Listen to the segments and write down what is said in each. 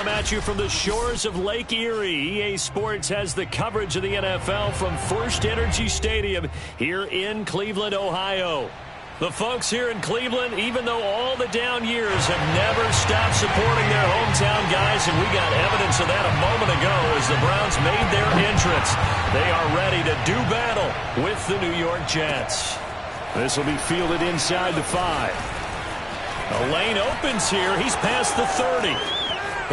come at you from the shores of Lake Erie. EA Sports has the coverage of the NFL from First Energy Stadium here in Cleveland, Ohio. The folks here in Cleveland, even though all the down years, have never stopped supporting their hometown guys, and we got evidence of that a moment ago as the Browns made their entrance. They are ready to do battle with the New York Jets. This will be fielded inside the 5. A lane opens here. He's past the 30.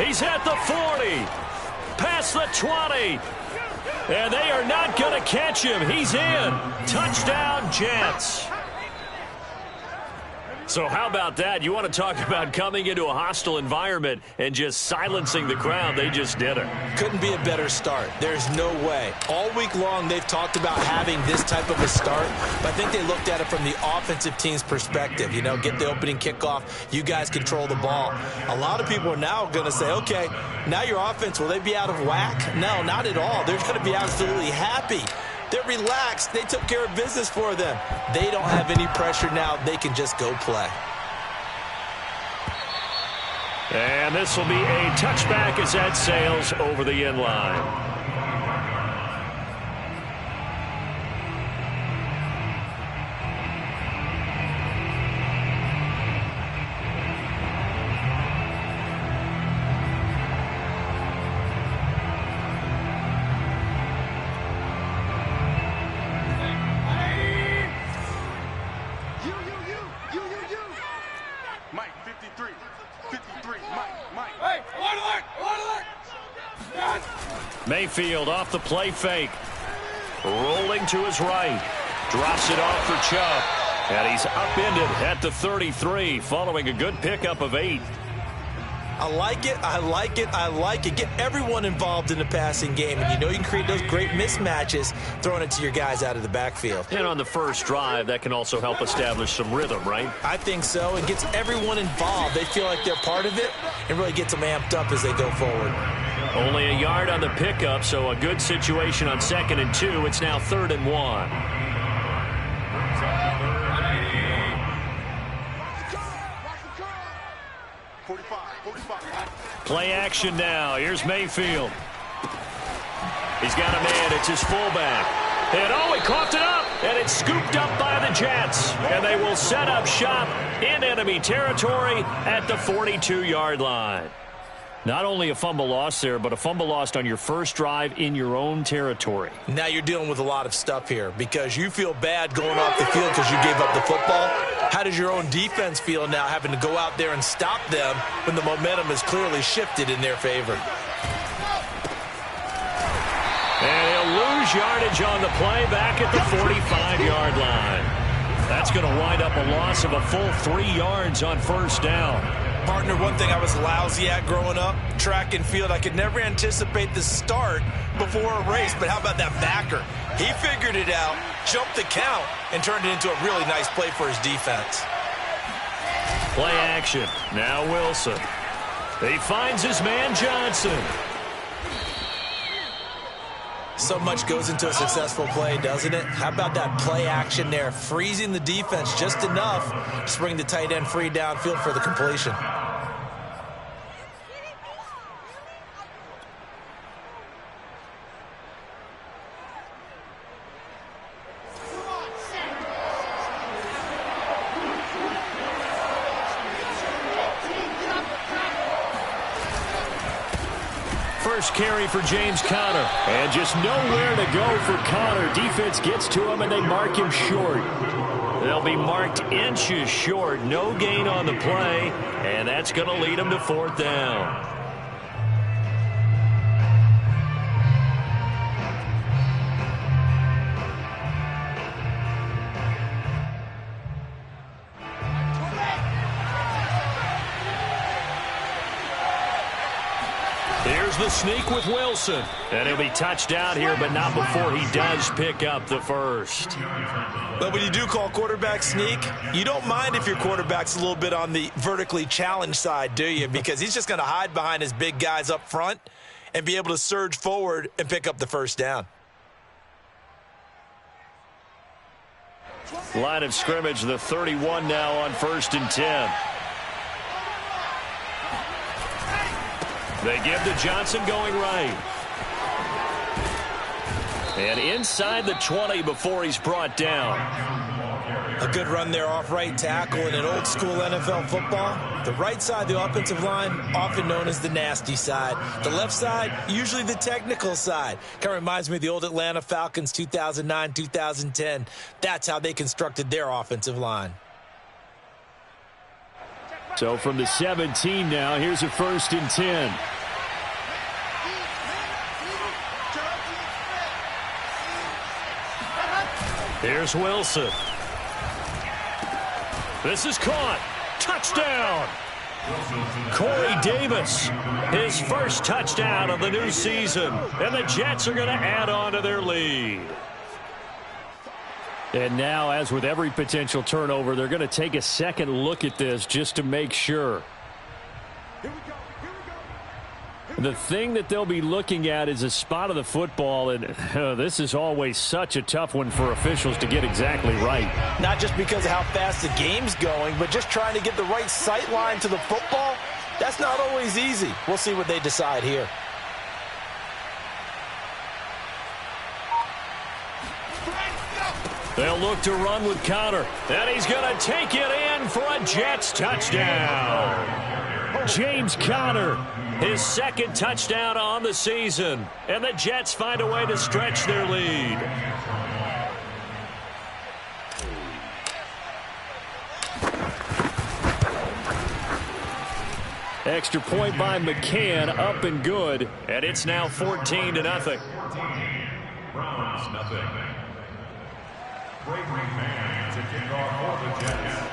He's at the 40. Past the 20. And they are not going to catch him. He's in. Touchdown, Jets. So how about that? You want to talk about coming into a hostile environment and just silencing the crowd. They just did it. Couldn't be a better start. There's no way. All week long they've talked about having this type of a start, but I think they looked at it from the offensive team's perspective. You know, get the opening kickoff. You guys control the ball. A lot of people are now going to say, okay, now your offense, will they be out of whack? No, not at all. They're going to be absolutely happy. They're relaxed. They took care of business for them. They don't have any pressure now. They can just go play. And this will be a touchback as that sails over the end line. Mayfield off the play fake. Rolling to his right. Drops it off for Chubb. And he's upended at the 33 following a good pickup of 8. I like it. I like it. I like it. Get everyone involved in the passing game. And you know you can create those great mismatches throwing it to your guys out of the backfield. And on the first drive, that can also help establish some rhythm, right? I think so. It gets everyone involved. They feel like they're part of it and really gets them amped up as they go forward. Only a yard on the pickup, so a good situation on 2nd and 2. It's now 3rd and 1. Play action now. Here's Mayfield. He's got a man. It's his fullback. And oh, he coughed it up. And it's scooped up by the Jets. And they will set up shop in enemy territory at the 42-yard line. Not only a fumble loss there, but a fumble lost on your first drive in your own territory. Now you're dealing with a lot of stuff here because you feel bad going off the field because you gave up the football. How does your own defense feel now having to go out there and stop them when the momentum is clearly shifted in their favor? And he'll lose yardage on the play back at the 45-yard line. That's going to wind up a loss of a full 3 yards on first down. Partner, one thing I was lousy at growing up, track and field, I could never anticipate the start before a race, but how about that backer? He figured it out, jumped the count, and turned it into a really nice play for his defense. Play action. Now Wilson. He finds his man Johnson. So much goes into a successful play, doesn't it? How about that play action there? Freezing the defense just enough to bring the tight end free downfield for the completion. First carry for James Conner. And just nowhere to go for Conner. Defense gets to him and they mark him short. They'll be marked inches short. No gain on the play. And that's going to lead them to 4th down. Here's the sneak with Wilson. And he'll be touched out here, but not before he does pick up the first. But when you do call quarterback sneak, you don't mind if your quarterback's a little bit on the vertically challenged side, do you? Because he's just going to hide behind his big guys up front and be able to surge forward and pick up the first down. Line of scrimmage, the 31 now on 1st and 10. They give to Johnson going right. And inside the 20 before he's brought down. A good run there off right tackle in an old school NFL football. The right side, the offensive line, often known as the nasty side. The left side, usually the technical side. Kind of reminds me of the old Atlanta Falcons 2009-2010. That's how they constructed their offensive line. So from the 17 now, here's a 1st and 10. Here's Wilson. This is caught. Touchdown. Corey Davis, his first touchdown of the new season. And the Jets are going to add on to their lead. And now, as with every potential turnover, they're going to take a second look at this just to make sure. The thing that they'll be looking at is a spot of the football, and this is always such a tough one for officials to get exactly right. Not just because of how fast the game's going, but just trying to get the right sight line to the football. That's not always easy. We'll see what they decide here. They'll look to run with Conner, and he's going to take it in for a Jets touchdown. James Conner, his second touchdown on the season, and the Jets find a way to stretch their lead. Extra point by McCann, up and good, and it's now 14-0. Browns, nothing. Great man to kick off for the Jets.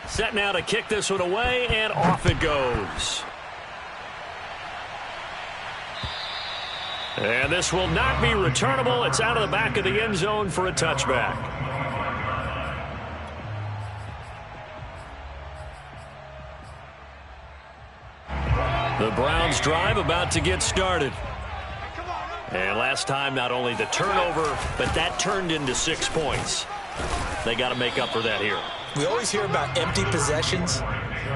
Set now to kick this one away, and off it goes. And this will not be returnable. It's out of the back of the end zone for a touchback. The Browns drive about to get started. And last time, not only the turnover, but that turned into 6 points. They got to make up for that here. We always hear about empty possessions,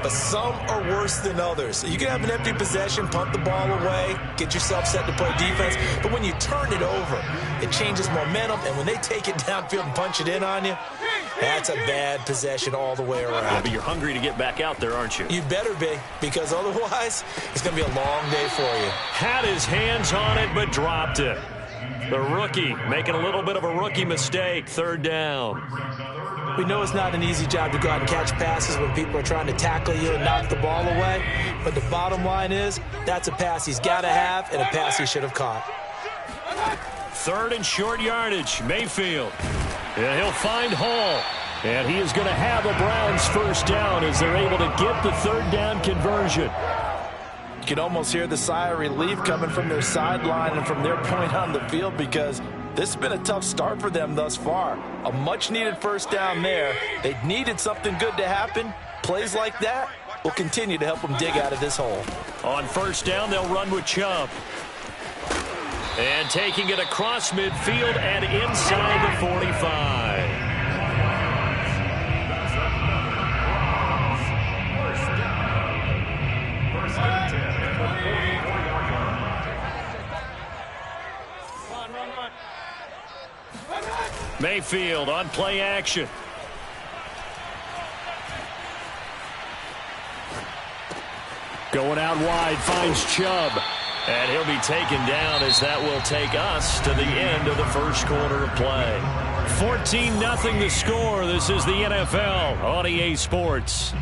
but some are worse than others. You can have an empty possession, punt the ball away, get yourself set to play defense, but when you turn it over, it changes momentum, and when they take it downfield and punch it in on you, that's a bad possession all the way around. Yeah, but you're hungry to get back out there, aren't you? You better be, because otherwise, it's going to be a long day for you. Had his hands on it, but dropped it. The rookie making a little bit of a rookie mistake, 3rd down. We know it's not an easy job to go out and catch passes when people are trying to tackle you and knock the ball away. But the bottom line is, that's a pass he's got to have and a pass he should have caught. 3rd and short yardage, Mayfield. And he'll find Hall. And he is going to have a Browns 1st down as they're able to get the 3rd down conversion. You can almost hear the sigh of relief coming from their sideline and from their point on the field, because this has been a tough start for them thus far. A much-needed 1st down there. They needed something good to happen. Plays like that will continue to help them dig out of this hole. On 1st down, they'll run with Chubb. And taking it across midfield and inside the 45. Mayfield on play action. Going out wide, finds Chubb. And he'll be taken down as that will take us to the end of the 1st quarter of play. 14-0 the score. This is the NFL on EA Sports.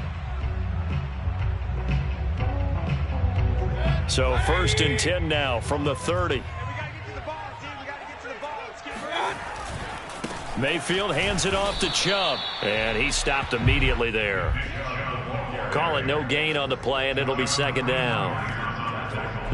So 1st and 10 now from the 30. Mayfield hands it off to Chubb, and he stopped immediately there. Call it no gain on the play, and it'll be 2nd down.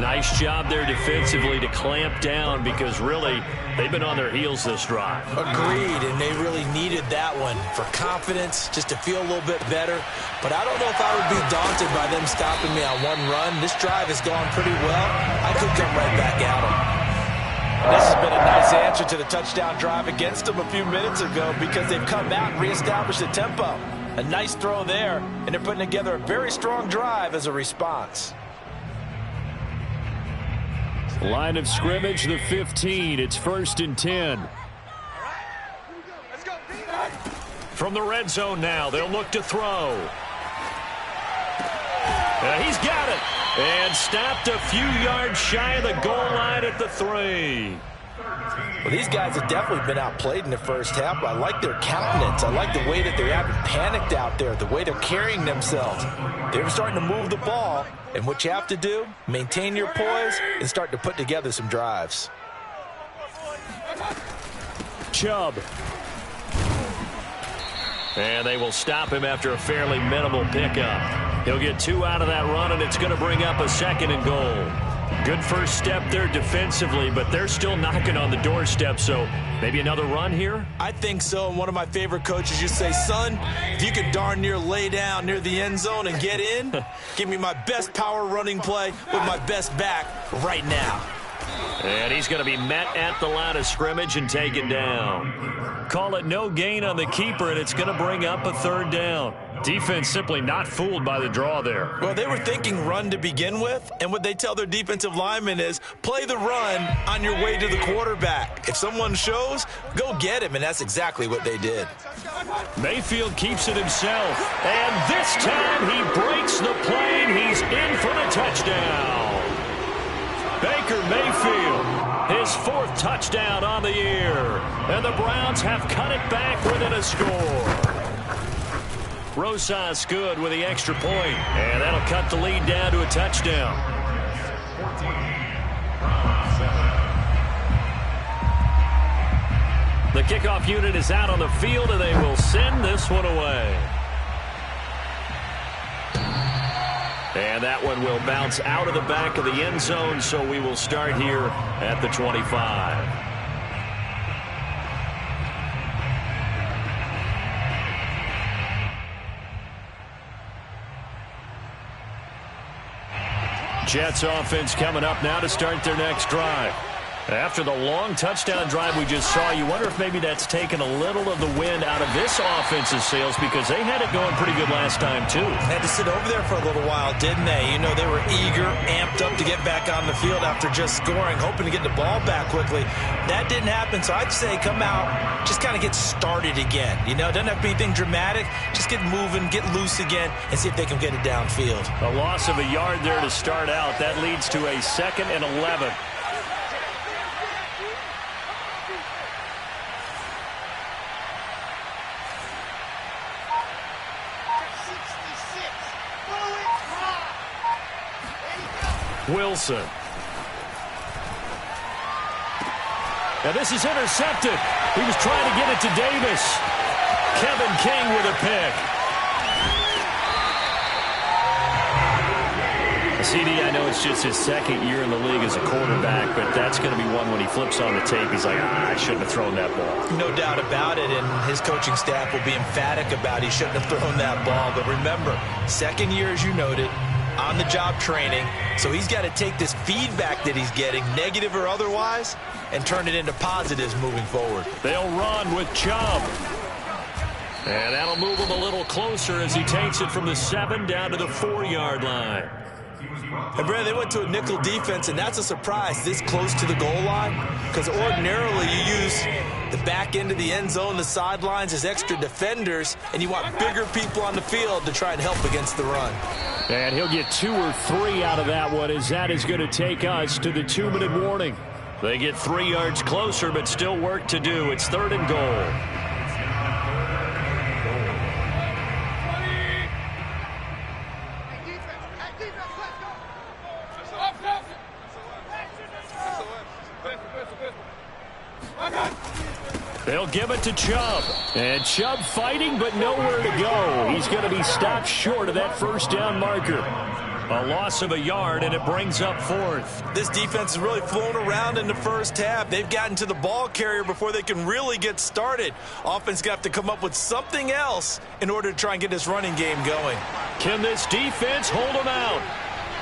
Nice job there defensively to clamp down, because really they've been on their heels this drive. Agreed, and they really needed that one for confidence, just to feel a little bit better. But I don't know if I would be daunted by them stopping me on one run. This drive has gone pretty well. I could come right back at them. This has been a nice answer to the touchdown drive against them a few minutes ago, because they've come out and reestablished the tempo. A nice throw there, and they're putting together a very strong drive as a response. Line of scrimmage, the 15. It's 1st and 10. From the red zone now, they'll look to throw. He's got it. And stopped a few yards shy of the goal line at the 3. Well, these guys have definitely been outplayed in the first half. I like their countenance. I like the way that they haven't panicked out there, the way they're carrying themselves. They're starting to move the ball. And what you have to do, maintain your poise and start to put together some drives. Chubb. And they will stop him after a fairly minimal pickup. He'll get 2 out of that run, and it's going to bring up a 2nd and goal. Good first step there defensively, but they're still knocking on the doorstep, so maybe another run here? I think so, and one of my favorite coaches used to say, son, if you could darn near lay down near the end zone and get in, give me my best power running play with my best back right now. And he's going to be met at the line of scrimmage and taken down. Call it no gain on the keeper, and it's going to bring up a 3rd down. Defense simply not fooled by the draw there. Well, they were thinking run to begin with, and what they tell their defensive linemen is play the run on your way to the quarterback. If someone shows, go get him, and that's exactly what they did. Mayfield keeps it himself, and this time he breaks the plane. He's in for the touchdown. Baker Mayfield, his 4th touchdown on the year, and the Browns have cut it back within a score. Rosas good with the extra point, and that'll cut the lead down to a touchdown. The kickoff unit is out on the field, and they will send this one away. And that one will bounce out of the back of the end zone, so we will start here at the 25. Jets offense coming up now to start their next drive. After the long touchdown drive we just saw, you wonder if maybe that's taken a little of the wind out of this offense's sails, because they had it going pretty good last time, too. Had to sit over there for a little while, didn't they? You know, they were eager, amped up to get back on the field after just scoring, hoping to get the ball back quickly. That didn't happen, so I'd say come out, just kind of get started again. You know, doesn't have to be anything dramatic. Just get moving, get loose again, and see if they can get it downfield. A loss of a yard there to start out. That leads to a 2nd and 11. Wilson. Now this is intercepted. He was trying to get it to Davis. Kevin King with a pick. CD, I know it's just his 2nd year in the league as a quarterback, but that's going to be one when he flips on the tape. He's like, I shouldn't have thrown that ball. No doubt about it, and his coaching staff will be emphatic about he shouldn't have thrown that ball. But remember, 2nd year, as you noted, on-the-job training, so he's got to take this feedback that he's getting, negative or otherwise, and turn it into positives moving forward. They'll run with Chubb. And that'll move him a little closer as he takes it from the 7 down to the 4-yard line. And, Brad, they went to a nickel defense, and that's a surprise this close to the goal line, because ordinarily you use the back end of the end zone, the sidelines as extra defenders, and you want bigger people on the field to try and help against the run. And he'll get 2 or 3 out of that one, as that is going to take us to the 2-minute warning. They get 3 yards closer, but still work to do. It's 3rd and goal. They'll give it to Chubb. And Chubb fighting, but nowhere to go. He's going to be stopped short of that 1st down marker. A loss of a yard, and it brings up 4th. This defense has really flown around in the first half. They've gotten to the ball carrier before they can really get started. Offense got to come up with something else in order to try and get this running game going. Can this defense hold them out?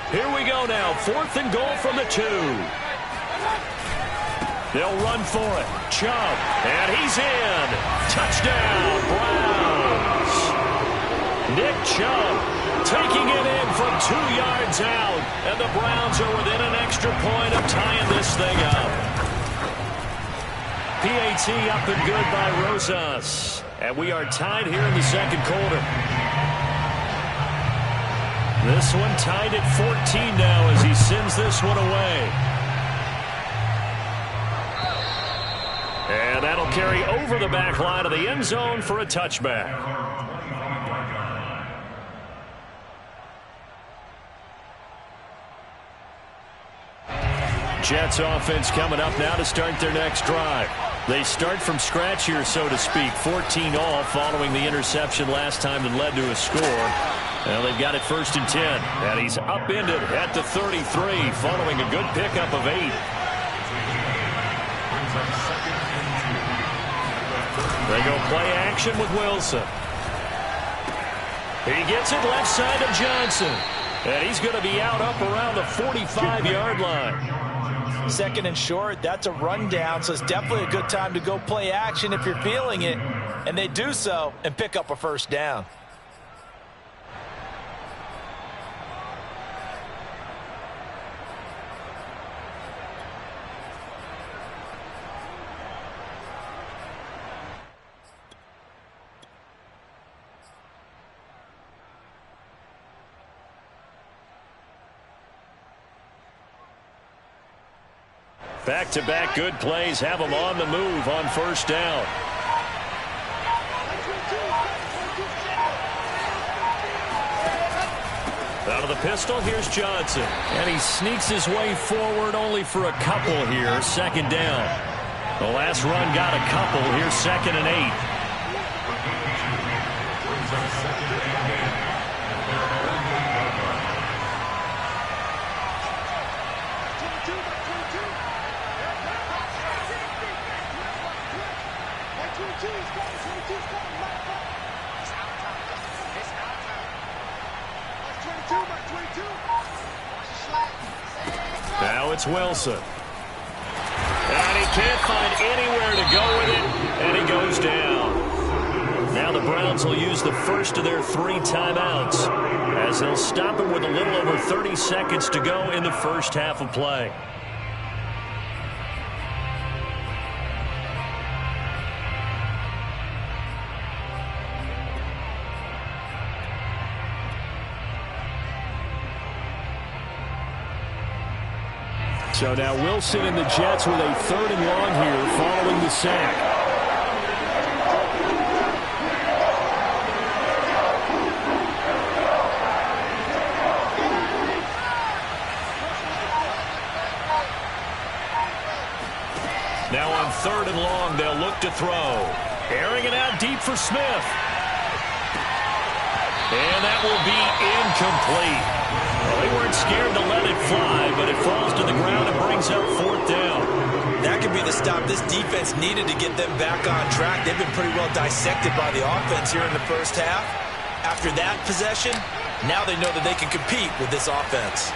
Here we go now. 4th and goal from the 2. They'll run for it. Chubb, and he's in. Touchdown, Browns. Nick Chubb taking it in from 2 yards out, and the Browns are within an extra point of tying this thing up. PAT up and good by Rosas. And we are tied here in the second quarter. This one tied at 14 now as he sends this one away. And that'll carry over the back line of the end zone for a touchback. Jets offense coming up now to start their next drive. They start from scratch here, so to speak. 14 all following the interception last time that led to a score. Well, they've got it 1st and 10. And he's upended at the 33 following a good pickup of 8. They go play action with Wilson. He gets it left side to Johnson. And he's going to be out up around the 45-yard line. 2nd and short, that's a rundown, so it's definitely a good time to go play action if you're feeling it. And they do so and pick up a 1st down. Back-to-back good plays have them on the move on 1st down. Out of the pistol, here's Johnson. And he sneaks his way forward only for a couple here. 2nd down. The last run got a couple. Here's 2nd and 8. Now it's Wilson. And he can't find anywhere to go with it, and he goes down. Now the Browns will use the first of their 3 timeouts as they'll stop it with a little over 30 seconds to go in the first half of play. So now Wilson and the Jets with a 3rd and long here following the sack. Now on 3rd and long, they'll look to throw. Airing it out deep for Smith. And that will be incomplete. Well, they weren't scared to let it fly, but it falls to the ground and brings up 4th down. That could be the stop this defense needed to get them back on track. They've been pretty well dissected by the offense here in the first half. After that possession, now they know that they can compete with this offense.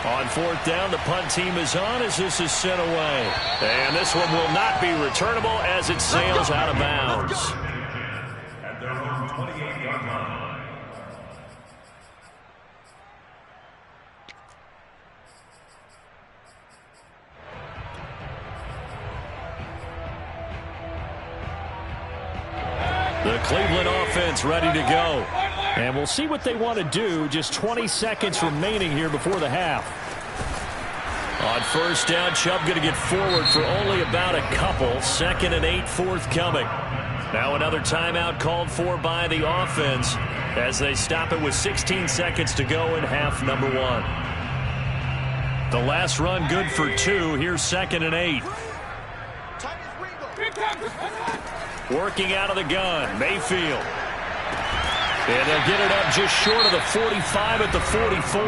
On 4th down, the punt team is on as this is sent away. And this one will not be returnable as it sails out of bounds. At their own 28-yard line. The Cleveland offense ready to go. And we'll see what they want to do. Just 20 seconds remaining here before the half. On 1st down, Chubb going to get forward for only about a couple. 2nd and 8 forthcoming. Now another timeout called for by the offense as they stop it with 16 seconds to go in half number 1. The last run good for 2. Here's 2nd and 8. Working out of the gun, Mayfield. And they'll get it up just short of the 45 at the 44.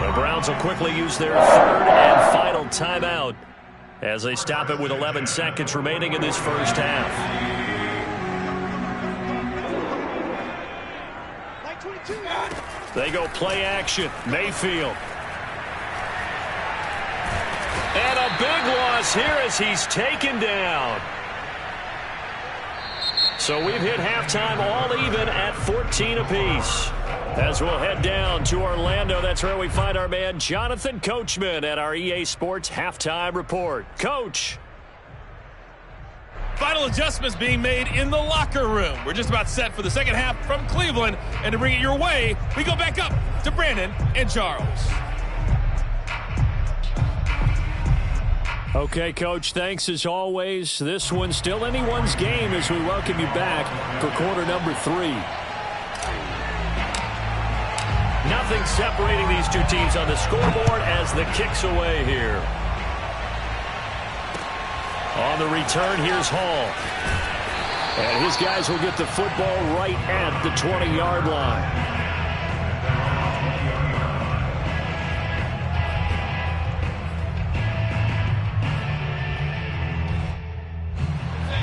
The Browns will quickly use their 3rd and final timeout as they stop it with 11 seconds remaining in this first half. They go play action, Mayfield. And a big loss here as he's taken down. So we've hit halftime all even at 14 apiece. As we'll head down to Orlando, that's where we find our man Jonathan Coachman at our EA Sports Halftime Report. Coach. Final adjustments being made in the locker room. We're just about set for the second half from Cleveland. And to bring it your way, we go back up to Brandon and Charles. Okay, Coach, thanks as always. This one's still anyone's game as we welcome you back for quarter number 3. Nothing separating these two teams on the scoreboard as the kick's away here. On the return, here's Hall. And his guys will get the football right at the 20-yard line.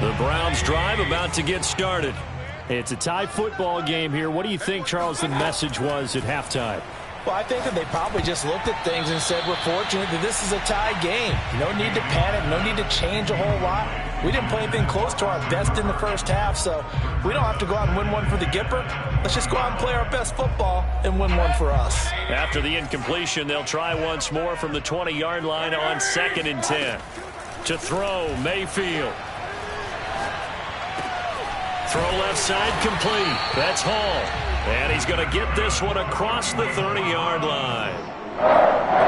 The Browns drive about to get started. It's a tie football game here. What do you think, Charles, the message was at halftime? Well, I think that they probably just looked at things and said, we're fortunate that this is a tie game. No need to panic. No need to change a whole lot. We didn't play anything close to our best in the first half, so we don't have to go out and win one for the Gipper. Let's just go out and play our best football and win one for us. After the incompletion, they'll try once more from the 20-yard line on 2nd and 10. To throw, Mayfield. Throw left side complete. That's Hall. And he's going to get this one across the 30-yard line.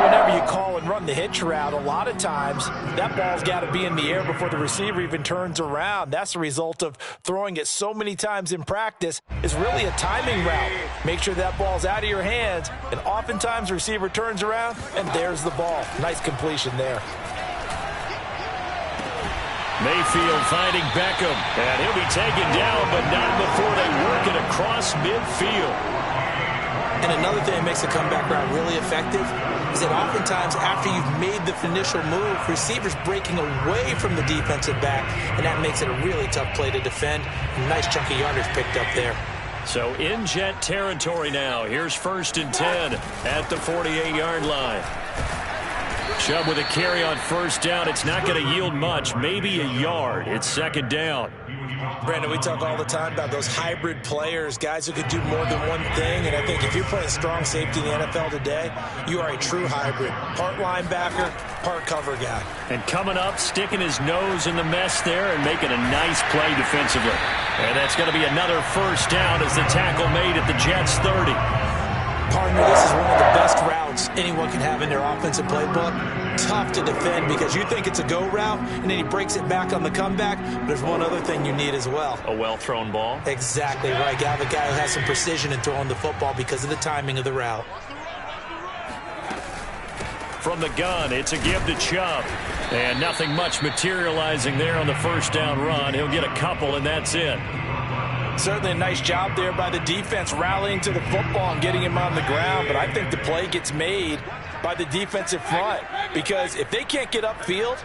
Whenever you call and run the hitch route, a lot of times that ball's got to be in the air before the receiver even turns around. That's the result of throwing it so many times in practice. It's really a timing route. Make sure that ball's out of your hands, and oftentimes the receiver turns around, and there's the ball. Nice completion there. Mayfield finding Beckham, and he'll be taken down, but not before they work it across midfield. And another thing that makes the comeback route really effective is that oftentimes after you've made the initial move, receivers breaking away from the defensive back, and that makes it a really tough play to defend. A nice chunk of yardage picked up there. So in jet territory now. Here's 1st and 10 at the 48-yard line. Chubb with a carry on 1st down. It's not going to yield much, maybe a yard. It's 2nd down. Brandon, we talk all the time about those hybrid players, guys who could do more than one thing. And I think if you're playing strong safety in the NFL today, you are a true hybrid. Part linebacker, part cover guy. And coming up, sticking his nose in the mess there and making a nice play defensively. And that's going to be another 1st down as the tackle made at the Jets' 30. Partner, this is one of the best routes anyone can have in their offensive playbook. Tough to defend because you think it's a go route, and then he breaks it back on the comeback. But there's one other thing you need as well. A well-thrown ball. Exactly right. You have a guy who has some precision in throwing the football because of the timing of the route. From the gun, it's a give to Chubb. And nothing much materializing there on the 1st down run. He'll get a couple, and that's it. Certainly a nice job there by the defense rallying to the football and getting him on the ground. But I think the play gets made by the defensive front because if they can't get upfield,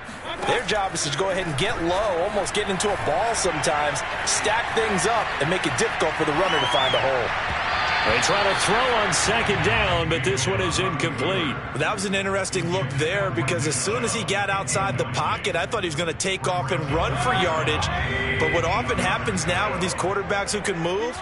their job is to go ahead and get low, almost get into a ball sometimes, stack things up, and make it difficult for the runner to find a hole. They try to throw on 2nd down, but this one is incomplete. That was an interesting look there because as soon as he got outside the pocket, I thought he was going to take off and run for yardage. But what often happens now with these quarterbacks who can move,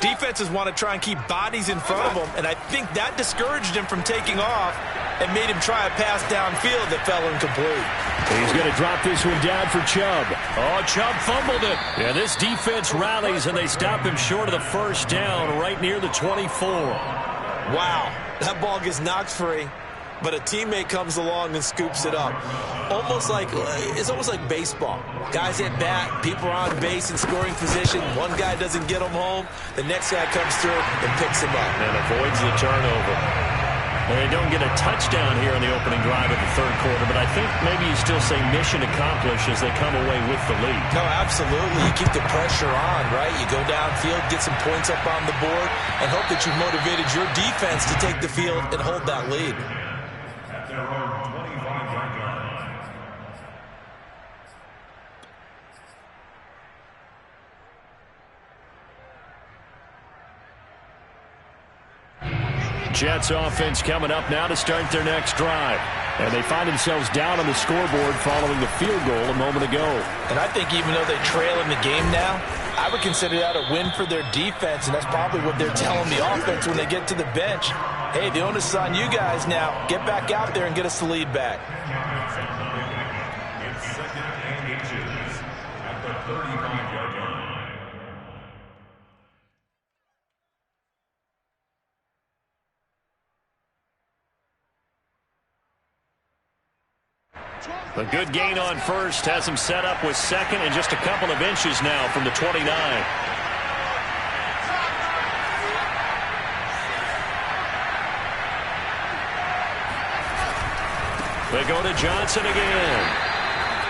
defenses want to try and keep bodies in front of them, and I think that discouraged him from taking off and made him try a pass downfield that fell incomplete. He's going to drop this one down for Chubb. Oh, Chubb fumbled it. Yeah, this defense rallies, and they stop him short of the 1st down right near the 24. Wow, that ball gets knocked free, but a teammate comes along and scoops it up. It's almost like baseball. Guys at bat, people are on base in scoring position. One guy doesn't get them home. The next guy comes through and picks him up. And avoids the turnover. They don't get a touchdown here in the opening drive of the 3rd quarter, but I think maybe you still say mission accomplished as they come away with the lead. No, absolutely. You keep the pressure on, right? You go downfield, get some points up on the board, and hope that you've motivated your defense to take the field and hold that lead. At their own 25-yard line. Jets offense coming up now to start their next drive. And they find themselves down on the scoreboard following the field goal a moment ago. And I think even though they trail in the game now, I would consider that a win for their defense, and that's probably what they're telling the offense when they get to the bench. Hey, the onus is on you guys now. Get back out there and get us the lead back. It's 2nd and inches at the 35-yard line. A good gain on first has him set up with second and just a couple of inches now from the 29. They go to Johnson again.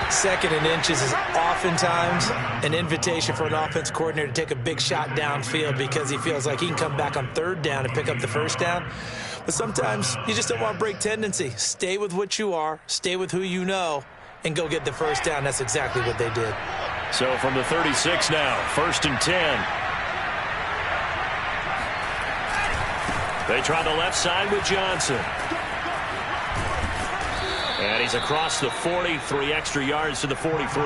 2nd and inches is oftentimes an invitation for an offense coordinator to take a big shot downfield because he feels like he can come back on 3rd down and pick up the 1st down. But sometimes you just don't want to break tendency. Stay with what you are, stay with who you know, and go get the 1st down. That's exactly what they did. So from the 36 now, 1st and 10. They try the left side with Johnson. And he's across the 40, 3 extra yards to the 43.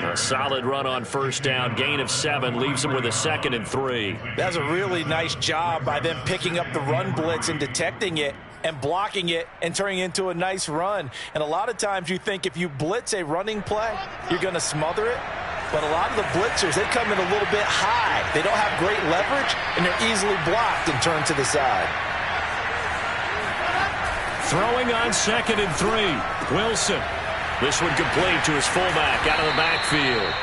A solid run on 1st down, gain of 7, leaves him with a 2nd and 3. That's a really nice job by them picking up the run blitz and detecting it and blocking it and turning it into a nice run. And a lot of times you think if you blitz a running play, you're going to smother it. But a lot of the blitzers, they come in a little bit high. They don't have great leverage, and they're easily blocked and turned to the side. Throwing on 2nd and 3. Wilson. This one complete to his fullback out of the backfield.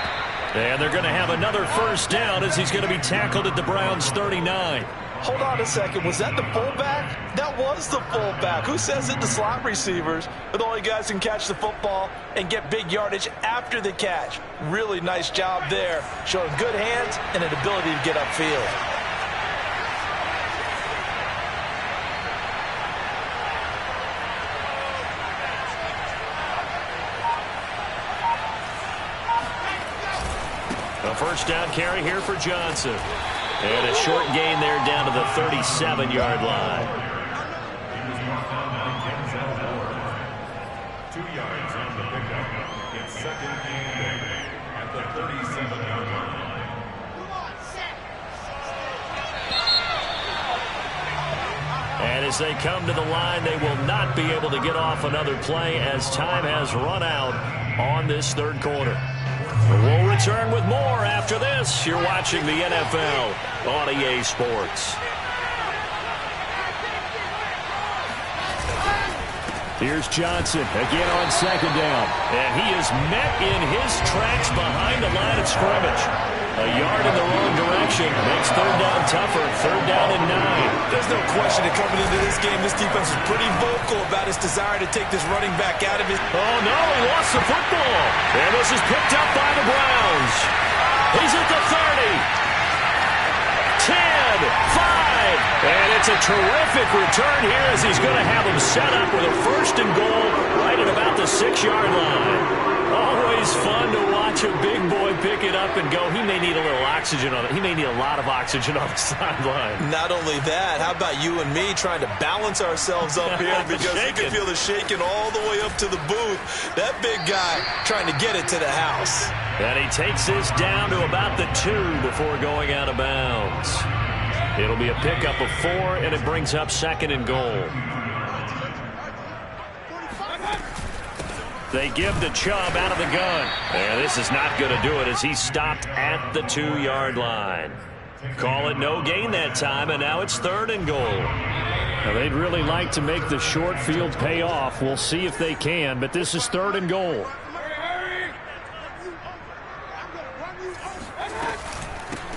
And they're going to have another 1st down as he's going to be tackled at the Browns' 39. Hold on a second. Was that the fullback? That was the fullback. Who says it? The slot receivers are the only guys who can catch the football and get big yardage after the catch. Really nice job there, showing good hands and an ability to get upfield. A 1st down carry here for Johnson. And a short gain there down to the 37-yard line. He was brought down by Denzel Ward. 2 yards on the pickup. It's 2nd and 8 at the 37-yard line. And as they come to the line, they will not be able to get off another play as time has run out on this 3rd quarter. We'll return with more after this. You're watching the NFL on EA Sports. Here's Johnson again on 2nd down. And he is met in his tracks behind the line of scrimmage. A yard in the wrong direction makes 3rd down tougher. 3rd down and 9. There's no question that coming into this game, this defense is pretty vocal about its desire to take this running back out of his... Oh, no, he lost the football. And this is picked up by the Browns. He's at the 30. 10, 5, and it's a terrific return here as he's going to have him set up with a 1st and goal right at about the 6-yard line. Always fun to watch a big boy pick it up and go. He may need a little oxygen on it. He may need a lot of oxygen on the sideline. Not only that, how about you and me trying to balance ourselves up here because you can feel the shaking all the way up to the booth. That big guy trying to get it to the house. And he takes this down to about the 2 before going out of bounds. It'll be a pickup of 4, and it brings up 2nd and goal. They give to Chubb out of the gun. And this is not going to do it as he's stopped at the 2-yard line. Call it no gain that time, and now it's 3rd and goal. Now, they'd really like to make the short field pay off. We'll see if they can, but this is 3rd and goal.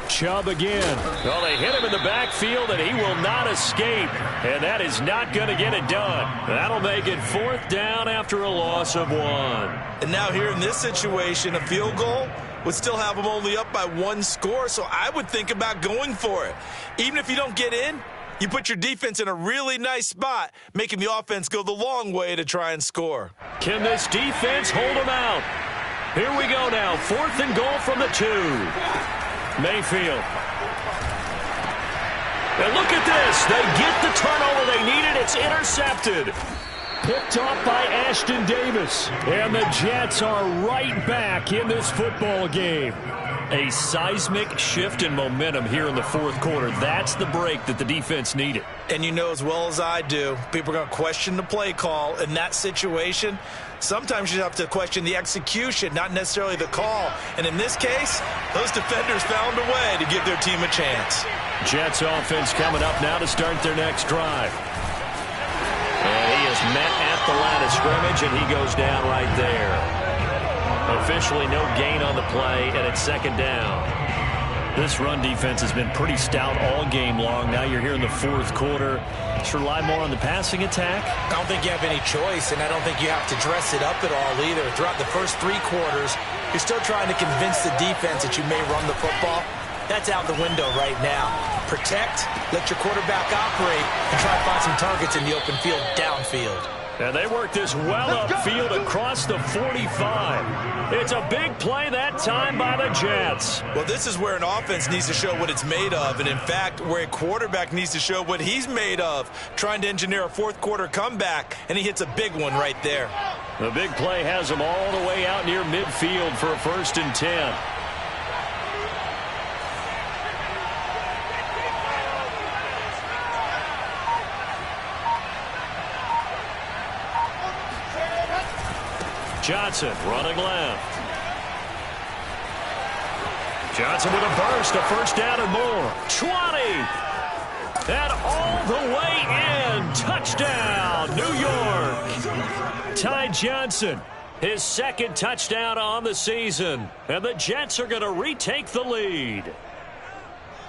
Chubb again. Well, they hit him in the backfield, and he will not escape. And that is not going to get it done. That'll make it 4th down after a loss of 1. And now here in this situation, a field goal would still have them only up by 1 score, so I would think about going for it. Even if you don't get in, you put your defense in a really nice spot, making the offense go the long way to try and score. Can this defense hold them out? Here we go now. 4th and goal from the 2. Mayfield. And look at this. They get the turnover they needed. It's intercepted. picked off by Ashton Davis. And the Jets are right back in this football game. A seismic shift in momentum here in the fourth quarter. That's the break that the defense needed. And you know as well as I do, people are going to question the play call in that situation. Sometimes you have to question the execution, not necessarily the call. And in this case, those defenders found a way to give their team a chance. Jets offense coming up now to start their next drive. And he is met at the line of scrimmage, and he goes down right there. Officially no gain on the play, and it's second down. This run defense has been pretty stout all game long. Now you're here in the fourth quarter. Should rely more on the passing attack. I don't think you have any choice, and I don't think you have to dress it up at all either. Throughout the first three quarters, you're still trying to convince the defense that you may run the football. That's out the window right now. Protect, let your quarterback operate, and try to find some targets in the open field downfield. And they work this well upfield across the 45. It's a big play that time by the Jets. Well, this is where an offense needs to show what it's made of, and in fact, where a quarterback needs to show what he's made of, trying to engineer a fourth quarter comeback, and he hits a big one right there. The big play has him all the way out near midfield for a 1st and 10. Johnson running left. Johnson with a burst, a 1st down and more. 20. And all the way in. Touchdown, New York. Ty Johnson, his 2nd touchdown on the season. And the Jets are going to retake the lead.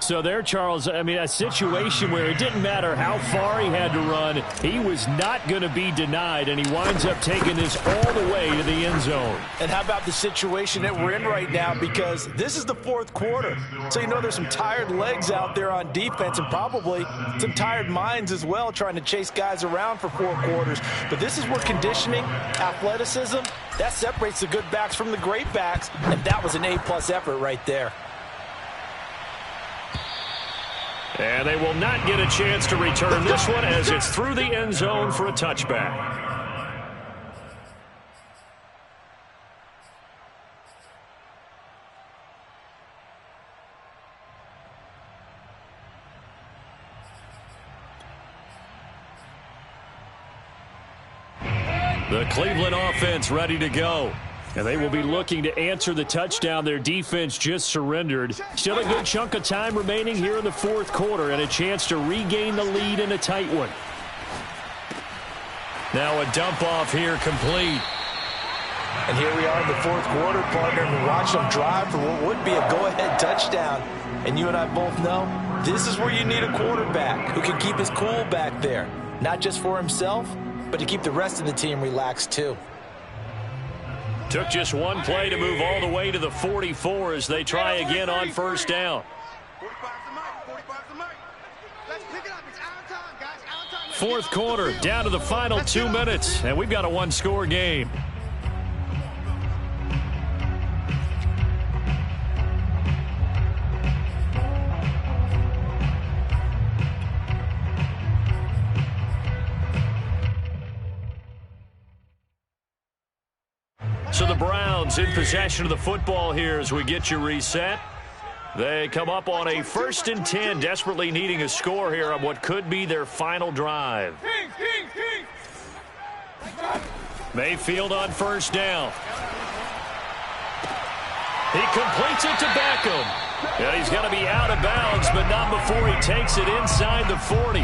So there, Charles, I mean, a situation where it didn't matter how far he had to run, he was not going to be denied, and he winds up taking this all the way to the end zone. And how about the situation that we're in right now, because this is the fourth quarter. So you know there's some tired legs out there on defense and probably some tired minds as well trying to chase guys around for 4 quarters. But this is where conditioning, athleticism, that separates the good backs from the great backs, and that was an A-plus effort right there. And they will not get a chance to return this one as it's through the end zone for a touchback. The Cleveland offense ready to go. And they will be looking to answer the touchdown their defense just surrendered. Still a good chunk of time remaining here in the fourth quarter and a chance to regain the lead in a tight one. Now a dump off here complete. And here we are in the fourth quarter, partner, and watch them drive for what would be a go-ahead touchdown. And you and I both know this is where you need a quarterback who can keep his cool back there. Not just for himself, but to keep the rest of the team relaxed too. Took just one play to move all the way to the 44 as they try again on 1st down. Fourth quarter, down to the final 2 minutes, and we've got a 1-score game. So the Browns in possession of the football here as we get you reset. They come up on a 1st and 10, desperately needing a score here on what could be their final drive. Mayfield on 1st down. He completes it to Beckham. And he's going to be out of bounds, but not before he takes it inside the 40.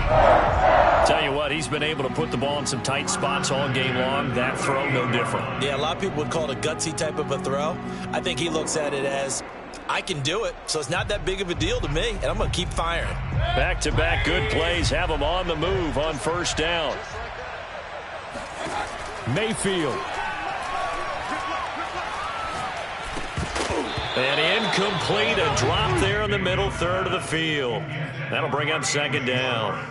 Tell you what, he's been able to put the ball in some tight spots all game long. That throw, no different. Yeah, a lot of people would call it a gutsy type of a throw. I think he looks at it as, I can do it, so it's not that big of a deal to me, and I'm going to keep firing. Back-to-back good plays have him on the move on 1st down. Mayfield. And incomplete, a drop there in the middle third of the field. That'll bring up 2nd down.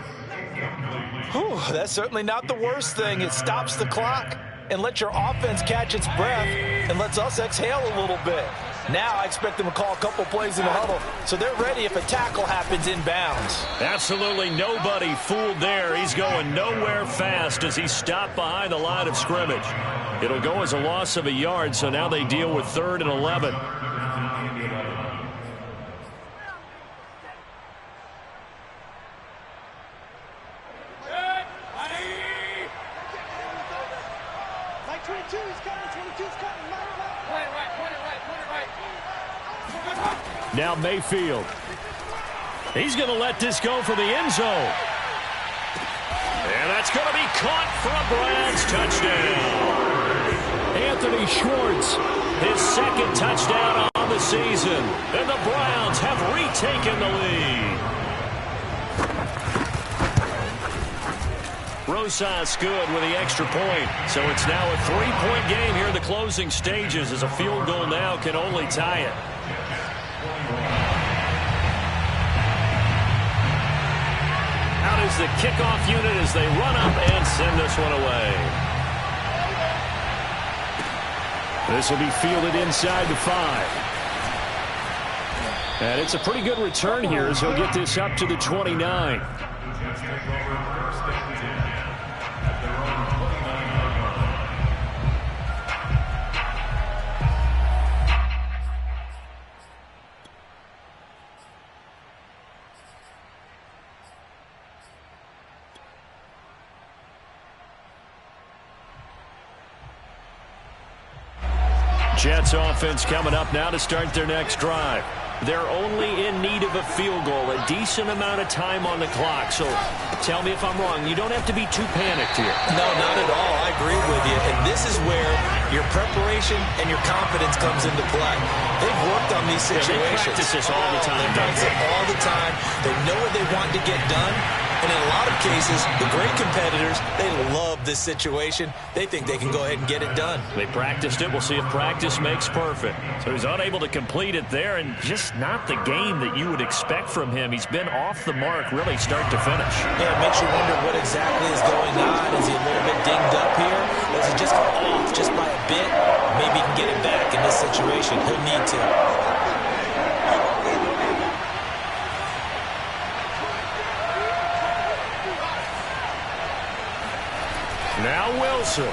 Whew, that's certainly not the worst thing. It stops the clock and lets your offense catch its breath and lets us exhale a little bit. Now I expect them to call a couple plays in the huddle, so they're ready if a tackle happens inbounds. Absolutely nobody fooled there. He's going nowhere fast as he stopped behind the line of scrimmage. It'll go as a loss of a yard, so now they deal with 3rd and 11. Now Mayfield. He's going to let this go for the end zone. And that's going to be caught for a Browns touchdown. Anthony Schwartz, his 2nd touchdown on the season. And the Browns have retaken the lead. Rosas good with the extra point. So it's now a 3-point game here in the closing stages as a field goal now can only tie it. Out is the kickoff unit as they run up and send this one away. This will be fielded inside the 5. And it's a pretty good return here as he'll get this up to the 29. Jets offense coming up now to start their next drive. They're only in need of a field goal, a decent amount of time on the clock. So tell me if I'm wrong. You don't have to be too panicked here. No, not at all. I agree with you. And this is where your preparation and your confidence comes into play. They've worked on these situations. They practice this all the time. They practice it all the time. They know what they want to get done. And in a lot of cases, the great competitors, they love this situation. They think they can go ahead and get it done. They practiced it. We'll see if practice makes perfect. So he's unable to complete it there, and just not the game that you would expect from him. He's been off the mark really start to finish. Yeah, it makes you wonder what exactly is going on. Is he a little bit dinged up here? Or is he just off just by a bit? Maybe he can get it back in this situation. He'll need to. Now Wilson.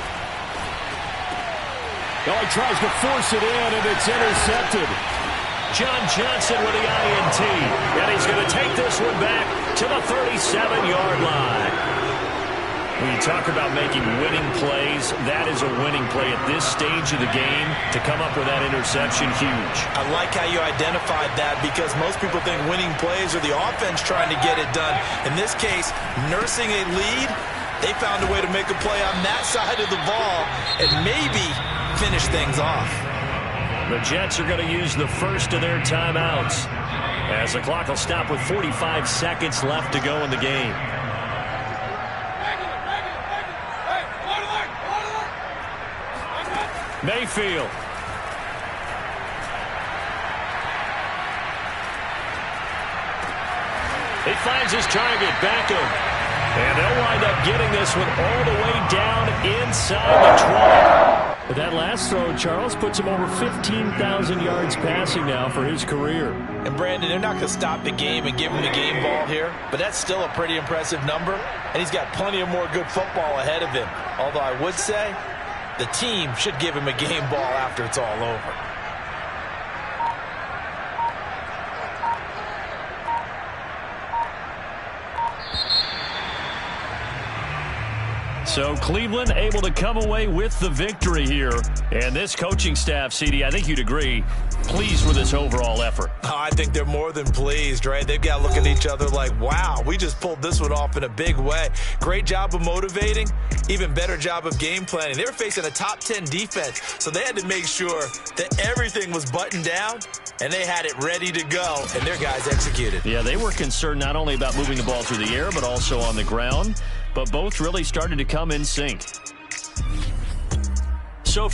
Oh, he tries to force it in, and it's intercepted. John Johnson with the INT. And he's going to take this one back to the 37-yard line. When you talk about making winning plays, that is a winning play at this stage of the game. To come up with that interception, huge. I like how you identified that because most people think winning plays are the offense trying to get it done. In this case, nursing a lead, they found a way to make a play on that side of the ball and maybe finish things off. The Jets are going to use the first of their timeouts as the clock will stop with 45 seconds left to go in the game. Mayfield. He finds his target, Beckham. And they'll wind up getting this one all the way down inside the 20. But that last throw, Charles, puts him over 15,000 yards passing now for his career. And, Brandon, they're not going to stop the game and give him the game ball here, but that's still a pretty impressive number, and he's got plenty of more good football ahead of him. Although I would say the team should give him a game ball after it's all over. So Cleveland able to come away with the victory here. And this coaching staff, CD, I think you'd agree, pleased with this overall effort. Oh, I think they're more than pleased, right? They've got to look at each other like, wow, we just pulled this one off in a big way. Great job of motivating, even better job of game planning. They were facing a top 10 defense, so they had to make sure that everything was buttoned down and they had it ready to go, and their guys executed. Yeah, they were concerned not only about moving the ball through the air, but also on the ground. But both really started to come in sync. So